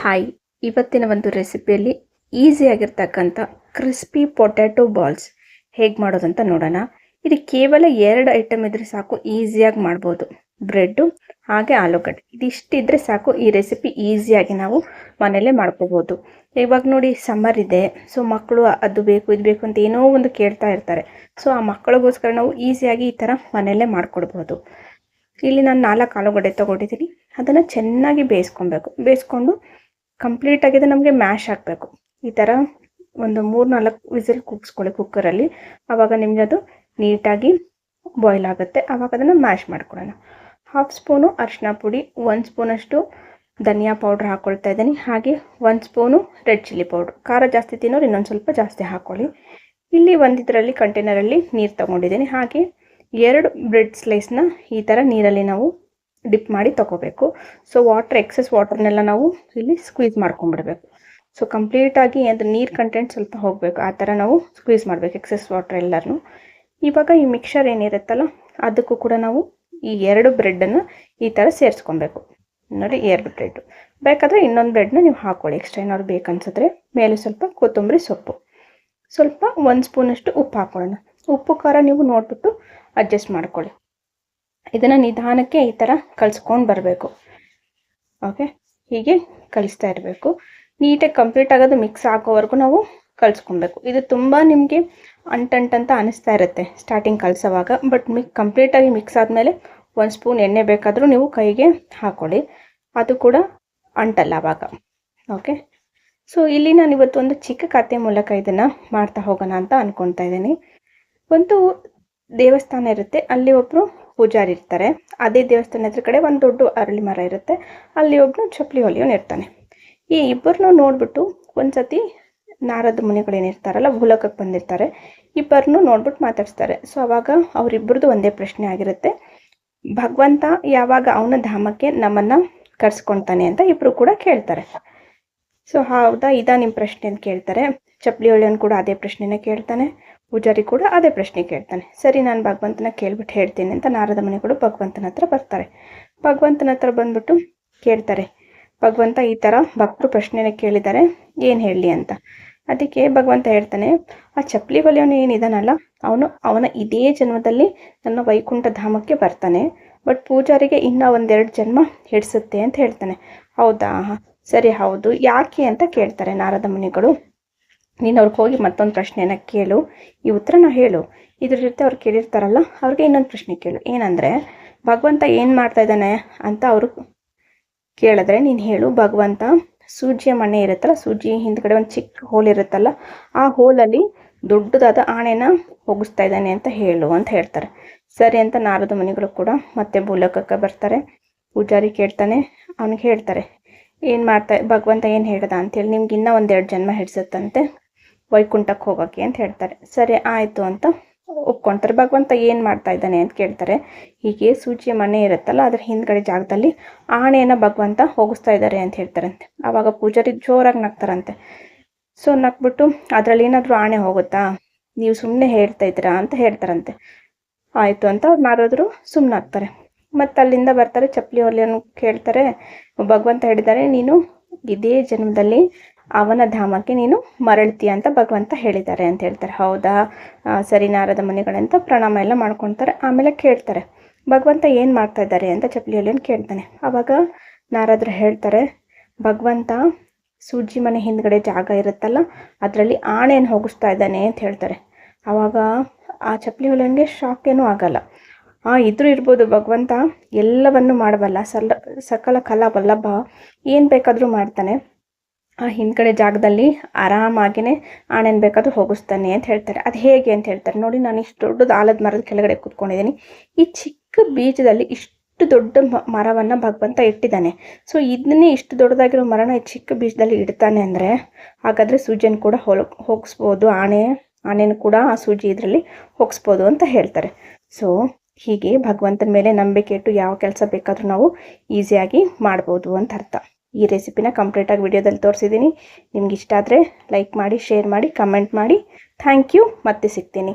Hi, ಇವತ್ತಿನ ಒಂದು ರೆಸಿಪಿಯಲ್ಲಿ ಈಸಿಯಾಗಿರ್ತಕ್ಕಂಥ crispy potato balls ಹೇಗೆ ಮಾಡೋದಂತ ನೋಡೋಣ. ಇದು ಕೇವಲ 2 ಐಟಮ್ ಇದ್ರೆ ಸಾಕು, ಈಸಿಯಾಗಿ ಮಾಡ್ಬೋದು. ಬ್ರೆಡ್ಡು ಹಾಗೆ ಆಲೂಗಡ್ಡೆ ಇದಿಷ್ಟಿದ್ರೆ ಸಾಕು, ಈ ರೆಸಿಪಿ ಈಸಿಯಾಗಿ ನಾವು ಮನೆಯಲ್ಲೇ ಮಾಡ್ಕೋಬೋದು. ಇವಾಗ ನೋಡಿ ಸಮ್ಮರ್ ಇದೆ, ಸೊ ಮಕ್ಕಳು ಅದು ಬೇಕು ಇದು ಬೇಕು ಅಂತ ಏನೋ ಒಂದು ಕೇಳ್ತಾ ಇರ್ತಾರೆ. ಸೊ ಆ ಮಕ್ಕಳಿಗೋಸ್ಕರ ನಾವು ಈಸಿಯಾಗಿ ಈ ಥರ ಮನೆಯಲ್ಲೇ ಮಾಡ್ಕೊಡ್ಬೋದು. ಇಲ್ಲಿ ನಾನು 4 ಆಲೂಗಡ್ಡೆ ತೊಗೊಂಡಿದ್ದೀನಿ. ಅದನ್ನು ಚೆನ್ನಾಗಿ ಬೇಯಿಸ್ಕೊಂಡು ಕಂಪ್ಲೀಟಾಗಿ ಅದು ನಮಗೆ ಮ್ಯಾಶ್ ಆಗಬೇಕು. ಈ ಥರ ಒಂದು 3-4 ವಿಸಿಲ್ ಕೂಗಿಸ್ಕೊಳ್ಳಿ ಕುಕ್ಕರಲ್ಲಿ. ಆವಾಗ ನಿಮಗೆ ಅದು ನೀಟಾಗಿ ಬಾಯ್ಲ್ ಆಗುತ್ತೆ. ಆವಾಗ ಅದನ್ನು ಮ್ಯಾಶ್ ಮಾಡ್ಕೊಳ್ಳೋಣ. 1/2 ಸ್ಪೂನು ಅರಿಶಿನ ಪುಡಿ, 1 ಸ್ಪೂನಷ್ಟು ಧನಿಯಾ ಪೌಡ್ರ್ ಹಾಕ್ಕೊಳ್ತಾ ಇದ್ದೀನಿ. ಹಾಗೆ 1 ಸ್ಪೂನು ರೆಡ್ ಚಿಲ್ಲಿ ಪೌಡ್ರ್. ಖಾರ ಜಾಸ್ತಿ ತಿನ್ನೋರು ಇನ್ನೊಂದು ಸ್ವಲ್ಪ ಜಾಸ್ತಿ ಹಾಕ್ಕೊಳ್ಳಿ. ಇಲ್ಲಿ ಇದರಲ್ಲಿ ಕಂಟೈನರಲ್ಲಿ ನೀರು ತೊಗೊಂಡಿದ್ದೀನಿ. ಹಾಗೆ 2 ಬ್ರೆಡ್ ಸ್ಲೈಸ್ನ ಈ ಥರ ನೀರಲ್ಲಿ ನಾವು ಡಿಪ್ ಮಾಡಿ ತೊಗೋಬೇಕು. ಸೊ ಎಕ್ಸೆಸ್ ವಾಟರ್ನೆಲ್ಲ ನಾವು ಇಲ್ಲಿ ಸ್ಕ್ವೀಸ್ ಮಾಡ್ಕೊಂಡ್ಬಿಡ್ಬೇಕು. ಸೊ ಕಂಪ್ಲೀಟಾಗಿ ಅದು ನೀರು ಕಂಟೆಂಟ್ ಸ್ವಲ್ಪ ಹೋಗಬೇಕು, ಆ ಥರ ನಾವು ಸ್ಕ್ವೀಸ್ ಮಾಡಬೇಕು ಎಕ್ಸೆಸ್ ವಾಟರ್ ಎಲ್ಲರೂ. ಇವಾಗ ಈ ಮಿಕ್ಸರ್ ಏನಿರುತ್ತಲ್ಲ ಅದಕ್ಕೂ ಕೂಡ ನಾವು ಈ 2 ಬ್ರೆಡ್ಡನ್ನು ಈ ಥರ ಸೇರಿಸ್ಕೊಬೇಕು. ನೋಡಿ 2 ಬ್ರೆಡ್ಡು. ಬೇಕಾದರೆ ಇನ್ನೊಂದು ಬ್ರೆಡ್ನ ನೀವು ಹಾಕ್ಕೊಳ್ಳಿ, ಎಕ್ಸ್ಟ್ರಾ ಏನಾದ್ರು ಬೇಕನ್ಸಿದ್ರೆ. ಮೇಲೆ ಸ್ವಲ್ಪ ಕೊತ್ತಂಬರಿ ಸೊಪ್ಪು, ಸ್ವಲ್ಪ 1 ಸ್ಪೂನಷ್ಟು ಉಪ್ಪು ಹಾಕ್ಕೊಳ್ಳೋಣ. ಉಪ್ಪು ಖಾರ ನೀವು ನೋಡಿಬಿಟ್ಟು ಅಡ್ಜಸ್ಟ್ ಮಾಡ್ಕೊಳ್ಳಿ. ಇದನ್ನು ನಿಧಾನಕ್ಕೆ ಈ ಥರ ಕಲಿಸ್ಕೊಂಡು ಬರಬೇಕು. ಓಕೆ, ಹೀಗೆ ಕಲಿಸ್ತಾ ಇರಬೇಕು. ನೀಟಾಗಿ ಕಂಪ್ಲೀಟ್ ಆಗೋದು ಮಿಕ್ಸ್ ಆಗೋವರೆಗೂ ನಾವು ಕಲಿಸ್ಕೊಬೇಕು. ಇದು ತುಂಬ ನಿಮಗೆ ಅಂಟಂತ ಅನಿಸ್ತಾ ಇರುತ್ತೆ ಸ್ಟಾರ್ಟಿಂಗ್ ಕಲಿಸೋವಾಗ. ಬಟ್ ಕಂಪ್ಲೀಟಾಗಿ ಮಿಕ್ಸ್ ಆದಮೇಲೆ 1 ಸ್ಪೂನ್ ಎಣ್ಣೆ ಬೇಕಾದರೂ ನೀವು ಕೈಗೆ ಹಾಕ್ಕೊಳ್ಳಿ, ಅದು ಕೂಡ ಅಂಟಲ್ಲ ಆವಾಗ. ಓಕೆ, ಸೊ ಇಲ್ಲಿ ನಾನು ಇವತ್ತು ಒಂದು ಚಿಕ್ಕ ಕಥೆ ಮೂಲಕ ಇದನ್ನು ಮಾಡ್ತಾ ಹೋಗೋಣ ಅಂತ ಅಂದ್ಕೊಳ್ತಾ ಇದ್ದೀನಿ. ಒಂದು ದೇವಸ್ಥಾನ ಇರುತ್ತೆ, ಅಲ್ಲಿ ಒಬ್ಬರು ಪೂಜಾರಿ ಇರ್ತಾರೆ. ಅದೇ ದೇವಸ್ಥಾನ ಎದುರು ಕಡೆ ಒಂದು ದೊಡ್ಡ ಅರಳಿ ಮರ ಇರುತ್ತೆ, ಅಲ್ಲಿ ಒಬ್ಬನು ಚಪ್ಪಲಿ ಹೊಲಿಯೋನು ಇರ್ತಾನೆ. ಈ ಇಬ್ಬರನ್ನೂ ನೋಡ್ಬಿಟ್ಟು ಒಂದ್ಸತಿ ನಾರದ ಮುನಿಗಳೇನಿರ್ತಾರಲ್ಲ ಭೂಲೋಕಕ್ಕೆ ಬಂದಿರ್ತಾರೆ, ಇಬ್ಬರನ್ನೂ ನೋಡ್ಬಿಟ್ಟು ಮಾತಾಡಿಸ್ತಾರೆ. ಸೊ ಅವಾಗ ಅವರಿಬ್ಬರದು ಒಂದೇ ಪ್ರಶ್ನೆ ಆಗಿರುತ್ತೆ, ಭಗವಂತ ಯಾವಾಗ ಅವನ ಧಾಮಕ್ಕೆ ನಮ್ಮನ್ನು ಕರ್ಸ್ಕೊಳ್ತಾನೆ ಅಂತ ಇಬ್ಬರು ಕೂಡ ಕೇಳ್ತಾರೆ. ಸೊ ಹೌದಾ, ಇದಾ ನಿಮ್ಮ ಪ್ರಶ್ನೆ ಅಂತ ಕೇಳ್ತಾರೆ. ಚಪ್ಪಲಿ ಹೊಲಿಯೋನು ಕೂಡ ಅದೇ ಪ್ರಶ್ನೆನ ಕೇಳ್ತಾನೆ, ಪೂಜಾರಿ ಕೂಡ ಅದೇ ಪ್ರಶ್ನೆ ಕೇಳ್ತಾನೆ. ಸರಿ, ನಾನು ಭಗವಂತನ ಕೇಳ್ಬಿಟ್ಟು ಹೇಳ್ತೀನಿ ಅಂತ ನಾರದ ಮುನಿಗಳು ಭಗವಂತನ ಹತ್ರ ಬರ್ತಾರೆ. ಭಗವಂತನ ಹತ್ರ ಬಂದ್ಬಿಟ್ಟು ಕೇಳ್ತಾರೆ, ಭಗವಂತ ಈ ಥರ ಭಕ್ತರು ಪ್ರಶ್ನೆನ ಕೇಳಿದ್ದಾರೆ, ಏನು ಹೇಳಲಿ ಅಂತ. ಅದಕ್ಕೆ ಭಗವಂತ ಹೇಳ್ತಾನೆ, ಆ ಚಪ್ಪಲಿ ಹೊಲಿಯೋನು ಏನಿದಾನಲ್ಲ ಅವನ ಇದೇ ಜನ್ಮದಲ್ಲಿ ನನ್ನ ವೈಕುಂಠ ಧಾಮಕ್ಕೆ ಬರ್ತಾನೆ. ಬಟ್ ಪೂಜಾರಿಗೆ ಇನ್ನೂ 1-2 ಜನ್ಮ ಹಿಡಿಸುತ್ತೆ ಅಂತ ಹೇಳ್ತಾನೆ. ಹೌದಾ, ಸರಿ, ಹೌದು, ಯಾಕೆ ಅಂತ ಕೇಳ್ತಾರೆ ನಾರದ ಮುನಿಗಳು. ನೀನು ಅವ್ರಿಗೆ ಹೋಗಿ ಮತ್ತೊಂದು ಪ್ರಶ್ನೆನ ಕೇಳು, ಈ ಉತ್ತರನ ಹೇಳು. ಇದ್ರ ಜೊತೆ ಅವ್ರು ಕೇಳಿರ್ತಾರಲ್ಲ ಅವ್ರಿಗೆ ಇನ್ನೊಂದು ಪ್ರಶ್ನೆ ಕೇಳು. ಏನಂದರೆ, ಭಗವಂತ ಏನು ಮಾಡ್ತಾ ಇದ್ದಾನೆ ಅಂತ ಅವರು ಕೇಳಿದ್ರೆ ನೀನು ಹೇಳು, ಭಗವಂತ ಸೂಜಿಯ ಮಣೆ ಇರುತ್ತಲ್ಲ, ಸೂಜಿ ಹಿಂದ್ಗಡೆ ಒಂದು ಚಿಕ್ಕ ಹೋಲ್ ಇರುತ್ತಲ್ಲ, ಆ ಹೋಲಲ್ಲಿ ದೊಡ್ಡದಾದ ಆಣೆನ ಹೋಗಿಸ್ತಾ ಇದ್ದಾನೆ ಅಂತ ಹೇಳು ಅಂತ ಹೇಳ್ತಾರೆ. ಸರಿ ಅಂತ ನಾರದ ಮುನಿಗಳು ಕೂಡ ಮತ್ತೆ ಭೂಲೋಕಕ್ಕೆ ಬರ್ತಾರೆ. ಪೂಜಾರಿ ಕೇಳ್ತಾನೆ, ಅವನಿಗೆ ಹೇಳ್ತಾರೆ, ಭಗವಂತ ಏನು ಹೇಳ್ದ ಅಂತೇಳಿ. ನಿಮ್ಗೆ ಇನ್ನೂ 1-2 ಜನ್ಮ ಹಿಡಿಸುತ್ತಂತೆ ವೈಕುಂಠಕ್ಕೆ ಹೋಗೋಕ್ಕೆ ಅಂತ ಹೇಳ್ತಾರೆ. ಸರಿ ಆಯಿತು ಅಂತ ಒಪ್ಕೊಳ್ತಾರೆ. ಭಗವಂತ ಏನು ಮಾಡ್ತಾ ಇದ್ದಾನೆ ಅಂತ ಕೇಳ್ತಾರೆ. ಹೀಗೆ ಸೂಜಿಯ ಮನೆ ಇರುತ್ತಲ್ಲ ಅದ್ರ ಹಿಂದ್ಗಡೆ ಜಾಗದಲ್ಲಿ ಆಣೆಯನ್ನು ಭಗವಂತ ಹೋಗಿಸ್ತಾ ಇದ್ದಾರೆ ಅಂತ ಹೇಳ್ತಾರಂತೆ. ಆವಾಗ ಪೂಜಾರಿ ಜೋರಾಗಿ ನಗ್ತಾರಂತೆ. ಸೊ ನಕ್ಬಿಟ್ಟು, ಅದರಲ್ಲಿ ಏನಾದರೂ ಆಣೆ ಹೋಗುತ್ತಾ, ನೀವು ಸುಮ್ಮನೆ ಹೇಳ್ತಾ ಇದ್ದೀರಾ ಅಂತ ಹೇಳ್ತಾರಂತೆ. ಆಯಿತು ಅಂತ ಅವ್ರು ಮಾರೋದ್ರು ಸುಮ್ಮನಾಗ್ತಾರೆ. ಮತ್ತು ಅಲ್ಲಿಂದ ಬರ್ತಾರೆ, ಚಪ್ಪಲಿ ಹೊಲಿಯೋನು ಕೇಳ್ತಾರೆ, ಭಗವಂತ ಹೇಳಿದ್ದಾರೆ, ನೀನು ಇದೇ ಜನ್ಮದಲ್ಲಿ ಅವನ ಧಾಮಕ್ಕೆ ನೀನು ಮರಳ್ತೀಯ ಅಂತ ಭಗವಂತ ಹೇಳಿದ್ದಾರೆ ಅಂತ ಹೇಳ್ತಾರೆ. ಹೌದಾ, ಸರಿ ನಾರದ ಮುನಿಗಳಂತ ಪ್ರಣಾಮ ಎಲ್ಲ ಮಾಡ್ಕೊತಾರೆ. ಆಮೇಲೆ ಕೇಳ್ತಾರೆ, ಭಗವಂತ ಏನು ಮಾಡ್ತಾ ಇದ್ದಾರೆ ಅಂತ ಚಪ್ಪಲಿ ಹೊಲಿಯೋನು ಕೇಳ್ತಾನೆ. ಆವಾಗ ನಾರದರು ಹೇಳ್ತಾರೆ, ಭಗವಂತ ಸೂಜಿ ಮನೆ ಹಿಂದ್ಗಡೆ ಜಾಗ ಇರುತ್ತಲ್ಲ ಅದರಲ್ಲಿ ಆಣೆಯನ್ನು ಹೋಗಿಸ್ತಾ ಇದ್ದಾನೆ ಅಂತ ಹೇಳ್ತಾರೆ. ಆವಾಗ ಆ ಚಪ್ಪಲಿ ಹೊಲಿಯೋನಿಗೆ ಶಾಕ್ ಏನೂ ಆಗಲ್ಲ. ಇದ್ರೂ ಇರ್ಬೋದು, ಭಗವಂತ ಎಲ್ಲವನ್ನು ಮಾಡಬಲ್ಲ, ಸಕಲ ಕಲಾ ವಲ್ಲಭ, ಏನು ಬೇಕಾದರೂ ಮಾಡ್ತಾನೆ. ಆ ಹಿಂದ್ಗಡೆ ಜಾಗದಲ್ಲಿ ಆರಾಮಾಗಿಯೇ ಆಣೆನ ಬೇಕಾದರೂ ಹೋಗಿಸ್ತಾನೆ ಅಂತ ಹೇಳ್ತಾರೆ. ಅದು ಹೇಗೆ ಅಂತ ಹೇಳ್ತಾರೆ. ನೋಡಿ, ನಾನು ಇಷ್ಟು ದೊಡ್ಡದು ಆಲದ ಮರದ ಕೆಳಗಡೆ ಕೂತ್ಕೊಂಡಿದ್ದೀನಿ. ಈ ಚಿಕ್ಕ ಬೀಜದಲ್ಲಿ ಇಷ್ಟು ದೊಡ್ಡ ಮರವನ್ನು ಭಗವಂತ ಇಟ್ಟಿದ್ದಾನೆ. ಸೊ ಇದನ್ನೇ ಇಷ್ಟು ದೊಡ್ಡದಾಗಿರೋ ಮರನ ಈ ಚಿಕ್ಕ ಬೀಜದಲ್ಲಿ ಇಡ್ತಾನೆ ಅಂದರೆ ಹಾಗಾದರೆ ಸೂಜಿಯನ್ನು ಕೂಡ ಹೋಗಿಸ್ಬೋದು, ಆಣೆನೂ ಕೂಡ ಆ ಸೂಜಿ ಇದರಲ್ಲಿ ಹೋಗಿಸ್ಬೋದು ಅಂತ ಹೇಳ್ತಾರೆ. ಸೊ ಹೀಗೆ ಭಗವಂತನ ಮೇಲೆ ನಂಬಿಕೆ ಇಟ್ಟು ಯಾವ ಕೆಲಸ ಬೇಕಾದರೂ ನಾವು ಈಸಿಯಾಗಿ ಮಾಡ್ಬೋದು ಅಂತ ಅರ್ಥ. ಈ ರೆಸಿಪಿನ ಕಂಪ್ಲೀಟಾಗಿ ವಿಡಿಯೋದಲ್ಲಿ ತೋರಿಸಿದ್ದೀನಿ. ನಿಮ್ಗೆ ಇಷ್ಟ ಆದರೆ ಲೈಕ್ ಮಾಡಿ, ಶೇರ್ ಮಾಡಿ, ಕಮೆಂಟ್ ಮಾಡಿ. Thank you. ಮತ್ತೆ ಸಿಗ್ತೀನಿ.